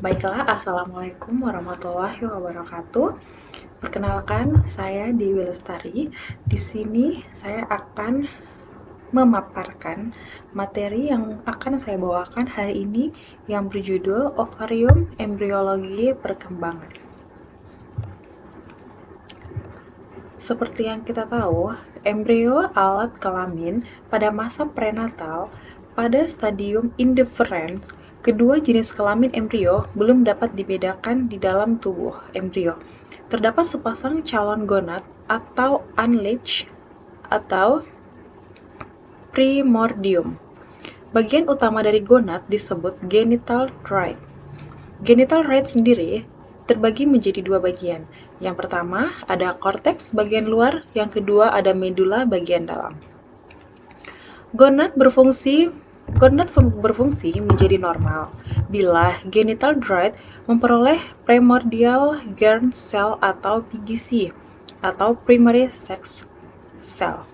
Baiklah, Assalamualaikum warahmatullahi wabarakatuh. Perkenalkan, saya Dewi Lestari. Di sini saya akan memaparkan materi yang akan saya bawakan hari ini yang berjudul Ovarium Embriologi Perkembangan. Seperti yang kita tahu, embrio alat kelamin pada masa prenatal pada stadium indifferens, kedua jenis kelamin embrio belum dapat dibedakan di dalam tubuh embrio. Terdapat sepasang calon gonad atau unlatched atau primordium. Bagian utama dari gonad disebut genital tract. Genital tract sendiri terbagi menjadi dua bagian. Yang pertama ada korteks bagian luar, yang kedua ada medula bagian dalam. Gonad berfungsi menjadi normal bila genital tract memperoleh primordial germ cell atau PGC atau primary sex cell.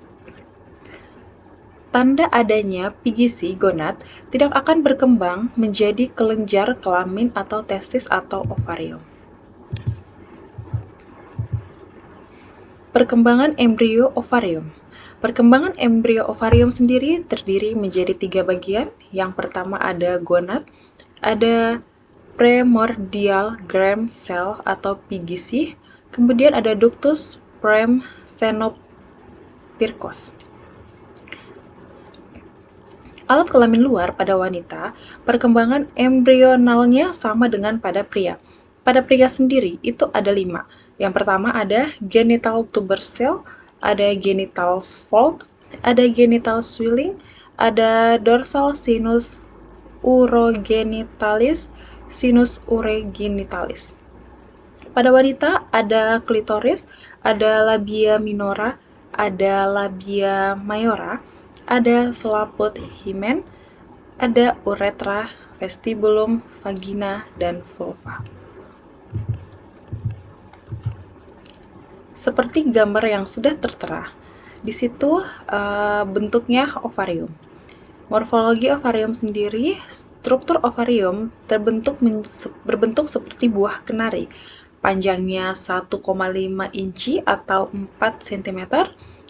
Tanda adanya PGC gonad tidak akan berkembang menjadi kelenjar kelamin atau testis atau ovarium. Perkembangan embrio ovarium. Perkembangan embrio ovarium sendiri terdiri menjadi 3 bagian. Yang pertama ada gonad, ada primordial germ cell atau PGC, kemudian ada ductus premsenopyrgos. Alat kelamin luar pada wanita, perkembangan embrionalnya sama dengan pada pria. Pada pria sendiri itu ada 5. Yang pertama ada genital tubercle, ada genital fold, ada genital swelling, ada dorsal sinus urogenitalis, sinus uregenitalis. Pada wanita ada klitoris, ada labia minora, ada labia mayora, ada selaput himen, ada uretra, vestibulum, vagina, dan vulva. Seperti gambar yang sudah tertera, di situ bentuknya ovarium. Morfologi ovarium sendiri, struktur ovarium berbentuk seperti buah kenari. Panjangnya 1,5 inci atau 4 cm,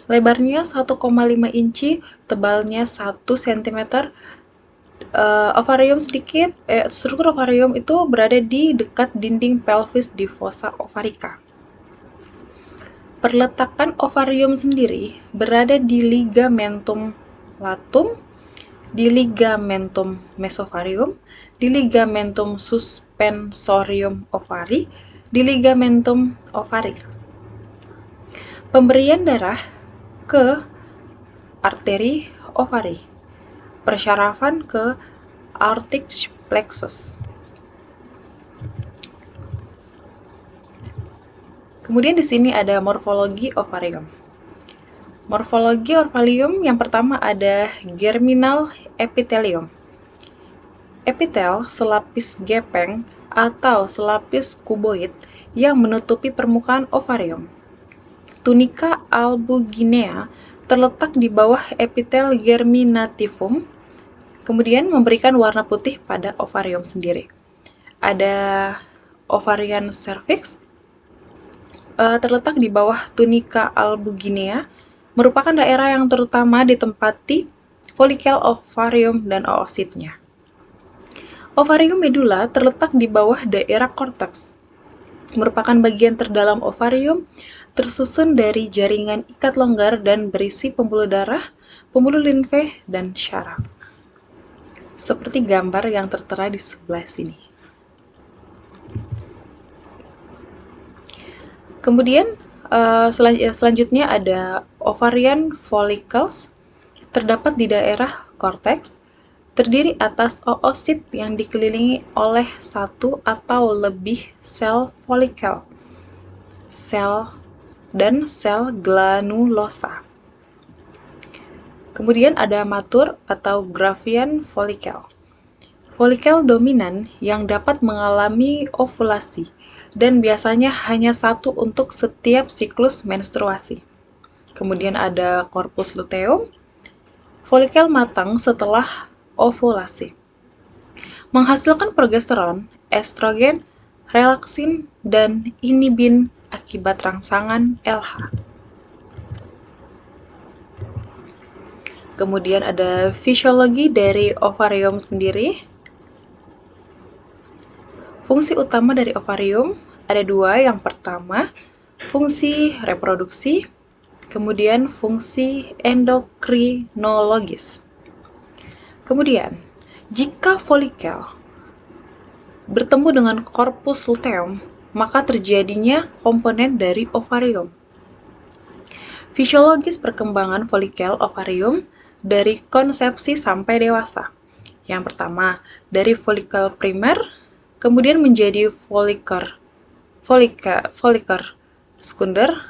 lebarnya 1,5 inci, tebalnya 1 cm. Struktur ovarium itu berada di dekat dinding pelvis di fossa ovarica. Perletakan ovarium sendiri berada di ligamentum latum, di ligamentum mesovarium, di ligamentum suspensorium ovari, di ligamentum ovari. Pemberian darah ke arteri ovari, persyarafan ke aortic plexus. Kemudian di sini ada morfologi ovarium. Morfologi ovarium yang pertama ada germinal epithelium. Epitel selapis gepeng atau selapis kuboid yang menutupi permukaan ovarium. Tunica albuginea terletak di bawah epitel germinativum, kemudian memberikan warna putih pada ovarium sendiri. Ada ovarian cervix, terletak di bawah tunica albuginea, merupakan daerah yang terutama ditempati folikel ovarium dan oositnya. Ovarium medula terletak di bawah daerah korteks, merupakan bagian terdalam ovarium, tersusun dari jaringan ikat longgar dan berisi pembuluh darah, pembuluh limfe, dan syaraf. Seperti gambar yang tertera di sebelah sini. Kemudian selanjutnya ada ovarian follicles, terdapat di daerah korteks, terdiri atas oosit yang dikelilingi oleh satu atau lebih sel folikel, sel granulosa. Kemudian ada matur atau Graafian follicle. Folikel dominan yang dapat mengalami ovulasi dan biasanya hanya satu untuk setiap siklus menstruasi. Kemudian ada corpus luteum, folikel matang setelah ovulasi. Menghasilkan progesteron, estrogen, relaksin, dan inhibin akibat rangsangan LH. Kemudian ada fisiologi dari ovarium sendiri. Fungsi utama dari ovarium ada dua. Yang pertama, fungsi reproduksi, kemudian fungsi endokrinologis. Kemudian, jika folikel bertemu dengan corpus luteum, maka terjadinya komponen dari ovarium. Fisiologis perkembangan folikel ovarium dari konsepsi sampai dewasa. Yang pertama, dari folikel primer, kemudian menjadi folikel sekunder,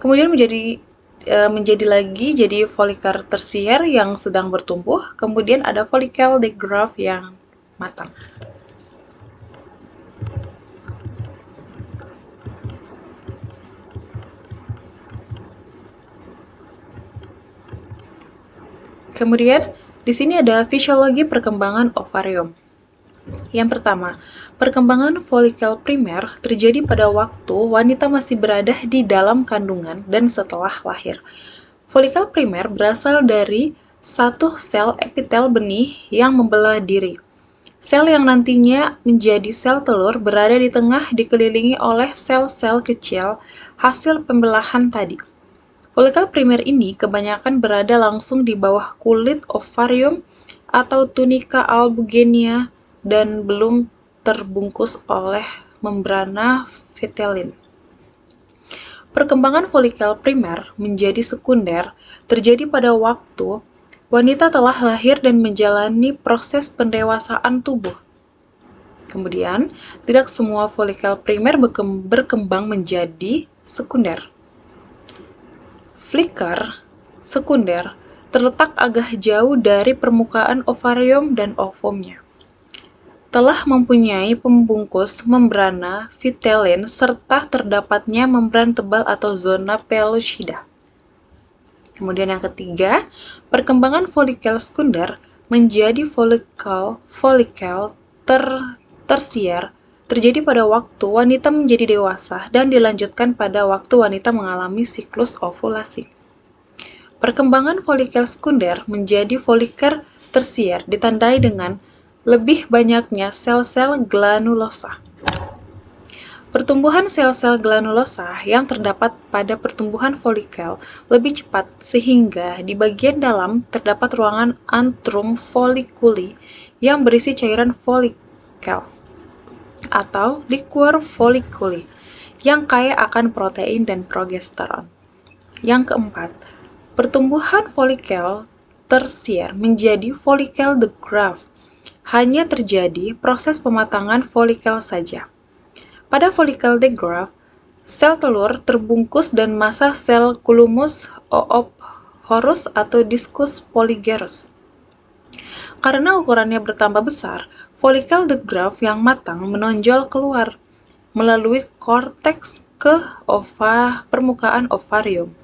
kemudian menjadi lagi jadi folikel tersier yang sedang bertumbuh, kemudian ada folikel degrowth yang matang. Kemudian di sini ada fisiologi perkembangan ovarium. Yang pertama, perkembangan folikel primer terjadi pada waktu wanita masih berada di dalam kandungan dan setelah lahir. Folikel primer berasal dari satu sel epitel benih yang membelah diri. Sel yang nantinya menjadi sel telur berada di tengah dikelilingi oleh sel-sel kecil hasil pembelahan tadi. Folikel primer ini kebanyakan berada langsung di bawah kulit ovarium atau tunika albugenia dan belum terbungkus oleh membrana vitelin. Perkembangan folikel primer menjadi sekunder terjadi pada waktu wanita telah lahir dan menjalani proses pendewasaan tubuh. Kemudian, tidak semua folikel primer berkembang menjadi sekunder. Flicker sekunder terletak agak jauh dari permukaan ovarium dan ovumnya. Telah mempunyai pembungkus membrana vitelin serta terdapatnya membran tebal atau zona pellucida. Kemudian yang ketiga, perkembangan folikel sekunder menjadi folikel tersier terjadi pada waktu wanita menjadi dewasa dan dilanjutkan pada waktu wanita mengalami siklus ovulasi. Perkembangan folikel sekunder menjadi folikel tersier ditandai dengan lebih banyaknya sel-sel granulosa. Pertumbuhan sel-sel granulosa yang terdapat pada pertumbuhan folikel lebih cepat sehingga di bagian dalam terdapat ruangan antrum folliculi yang berisi cairan folikel atau liquor folliculi yang kaya akan protein dan progesteron. Yang keempat, pertumbuhan folikel tersier menjadi folikel degrowth. Hanya terjadi proses pematangan folikel saja. Pada folikel degrowth, sel telur terbungkus dan massa sel culumus oophorus atau discus polygerus. Karena ukurannya bertambah besar, folikel degrowth yang matang menonjol keluar melalui korteks ke permukaan ovarium.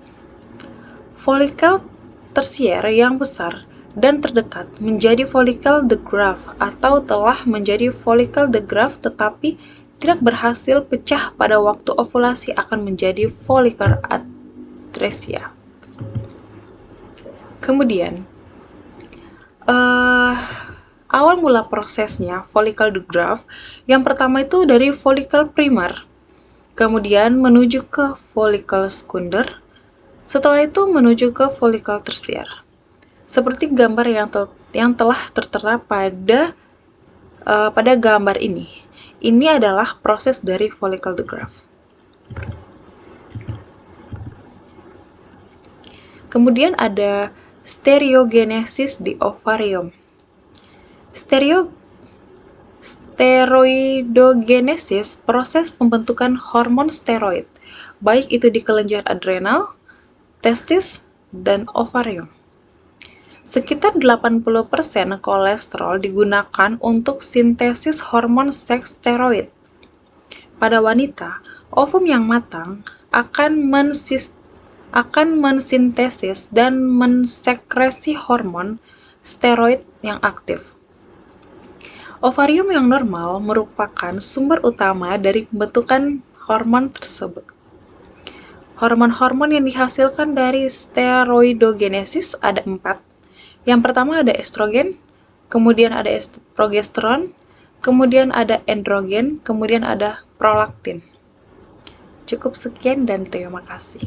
Folikel tersier yang besar dan terdekat menjadi folikel degrowth atau telah menjadi folikel degrowth tetapi tidak berhasil pecah pada waktu ovulasi akan menjadi folikel atresia. Kemudian, awal mula prosesnya folikel degrowth yang pertama itu dari folikel primer, kemudian menuju ke folikel sekunder, setelah itu menuju ke folikel tersier. Seperti gambar yang telah tertera pada gambar ini. Ini adalah proses dari folikel degrowth. Kemudian ada steroidogenesis di ovarium. Steroidogenesis proses pembentukan hormon steroid, baik itu di kelenjar adrenal, testis, dan ovarium. Sekitar 80% kolesterol digunakan untuk sintesis hormon seks steroid. Pada wanita, ovum yang matang akan mensintesis dan mensekresi hormon steroid yang aktif. Ovarium yang normal merupakan sumber utama dari pembentukan hormon tersebut. Hormon-hormon yang dihasilkan dari steroidogenesis ada 4. Yang pertama ada estrogen, kemudian ada progesteron, kemudian ada androgen, kemudian ada prolaktin. Cukup sekian dan terima kasih.